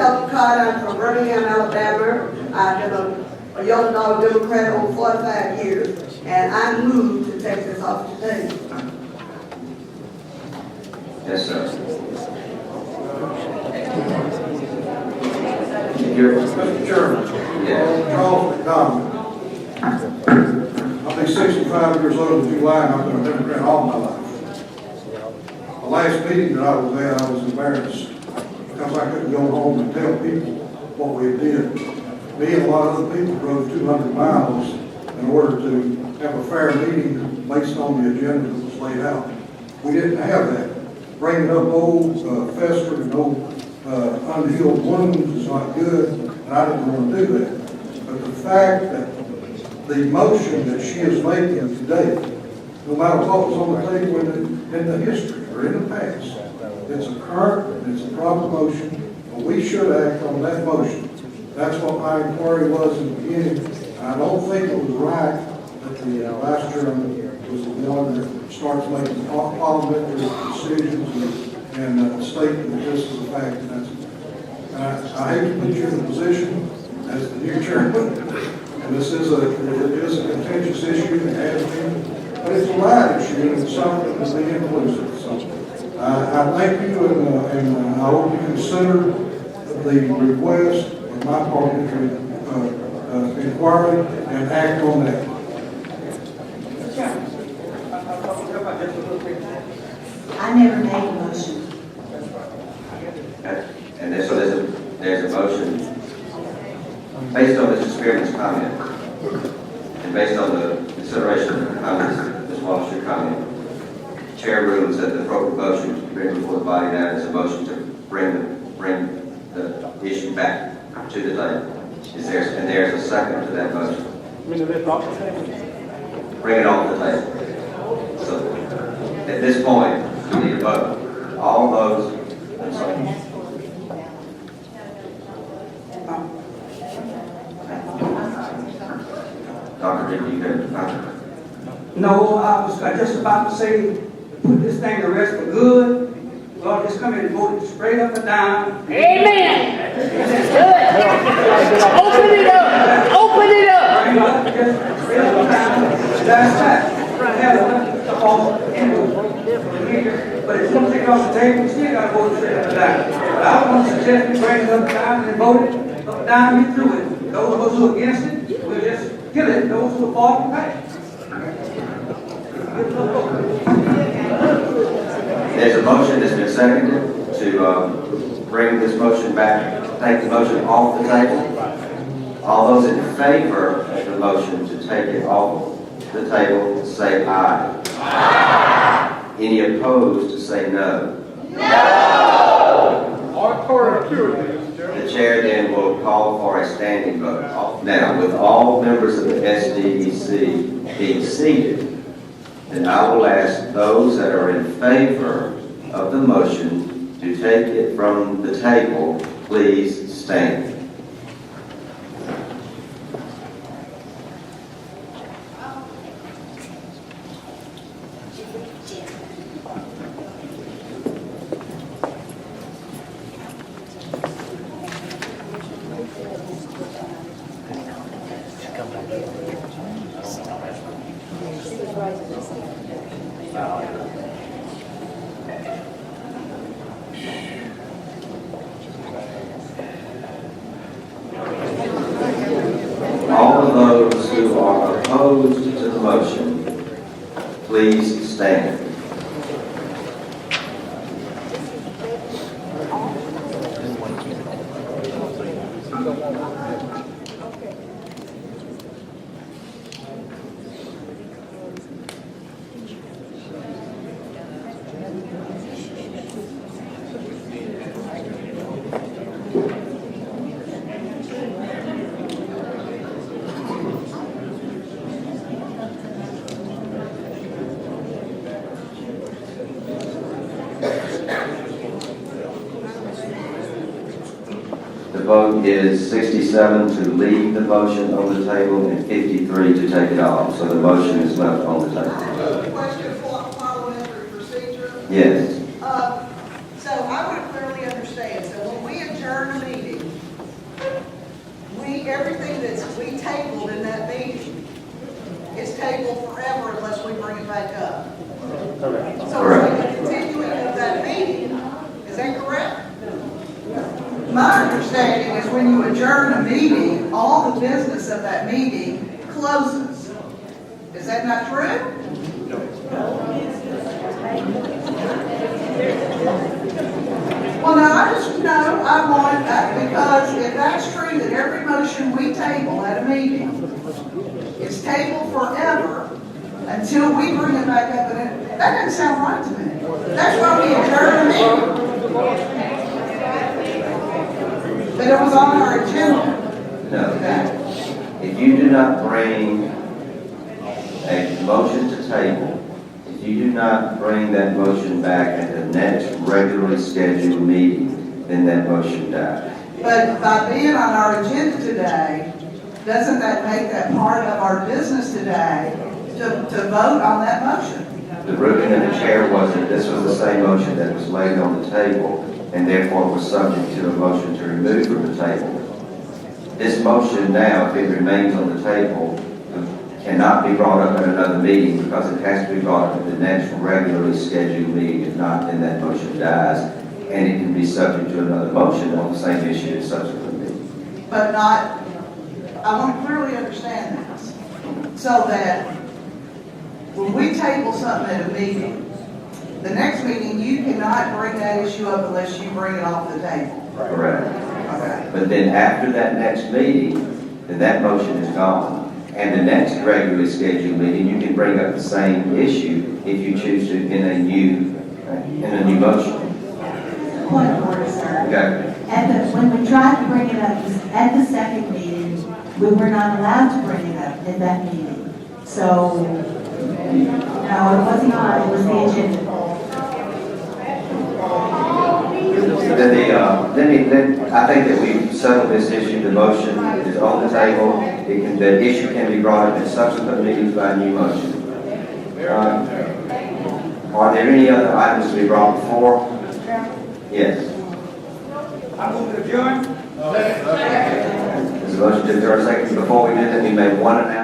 Pepper Carter. I'm from Birmingham, Alabama. I've been a young dog Democrat over 45 years, and I moved to take this off today. Yes, sir. Mr. Chairman, Charles McDonald. I'll be 65 years old in July, and I've been a Democrat all my life. The last meeting that I was at, I was embarrassed because I couldn't go home and tell people what we did. Me and a lot of other people drove 200 miles in order to have a fair meeting based on the agenda that was laid out. We didn't have that. Bringing up old festering and old unhealed wounds is not good, and I didn't want to do that. But the fact that the motion that she is making today, no matter what was on the table in the history or in the past, it's a current and it's a proper motion, but we should act on that motion. That's what my inquiry was in the beginning. I don't think it was right that the vice chairman was the one that starts making parliamentary decisions and stating that this is a fact. I hate to put you in a position as the new chairman, and it is a contentious issue that has been, but it's a right issue and it's something that must be inclusive. So I thank you and I hope you consider the request of my parliamentary inquiry and act on that. I never made a motion. And so there's a motion based on Mr. Spearman's comment and based on the consideration of the comments, Ms. Wallace, your comment. Chair rules that the appropriate motion to bring before the body now is a motion to bring the issue back to the table. And there's a second to that motion. Bring it off the table. So at this point, we need a vote. All those, I'm sorry. Dr. Dick, you have No, I was just about to say, put this thing to rest for good. Lord, just come in and vote it straight up and down. Amen. Open it up. Open it up. Just straight up and down. That's that. But if you don't take it off the table, you still got to vote it straight up and down. But I want to suggest we bring it up and down and vote it up and down and get through it. Those of us who are against it, we'll just kill it. Those who are for it, pass. There's a motion that's been seconded to bring this motion back, take the motion off the table. All those in favor of the motion to take it off the table, say aye. Aye. Any opposed, say no. No. The chair then will call for a standing vote. Now, with all members of the SDEC being seated, then I will ask those that are in favor of the motion to take it from the table, please stand. All of those who are opposed to the motion, please stand. The vote is 67 to leave the motion on the table and 53 to take it off. So the motion is left on the table. Question for parliamentary procedure. Yes. So I want to clearly understand. So when we adjourn a meeting, everything that's we tabled in that meeting is tabled forever unless we bring it back up. So it's like a continuing of that meeting. Is that correct? My understanding is when you adjourn a meeting, all the business of that meeting closes. Is that not true? Well, no, I want that, because if that's true, that every motion we table at a meeting is tabled forever until we bring it back up, and that doesn't sound right to me. That's why we adjourn the meeting. But it was on our agenda. No. If you do not bring a motion to table, if you do not bring that motion back at the next regularly scheduled meeting, then that motion dies. But by being on our agenda today, doesn't that make that part of our business today to vote on that motion? The ruling of the chair was that this was the same motion that was laid on the table, and therefore was subject to a motion to remove from the table. This motion now, if it remains on the table, cannot be brought up at another meeting because it has to be brought up at the next regularly scheduled meeting. If not, then that motion dies, and it can be subject to another motion on the same issue at subsequent meeting. But not, I want to clearly understand this, so that when we table something at a meeting, the next meeting, you cannot bring that issue up unless you bring it off the table. Correct. Okay. But then after that next meeting, then that motion is gone. And the next regularly scheduled meeting, you can bring up the same issue if you choose to in a new motion. Point of order, sir. Okay. When we tried to bring it up at the second meeting, we were not allowed to bring it up at that meeting. So, no, it wasn't on, it was the agenda. I think that we've settled this issue. The motion is on the table. The issue can be brought up in subsequent meetings by a new motion. Are there any other items to be brought before? Yes. I move to adjourn. There's a motion to adjourn second. Before we do that, we made one announcement.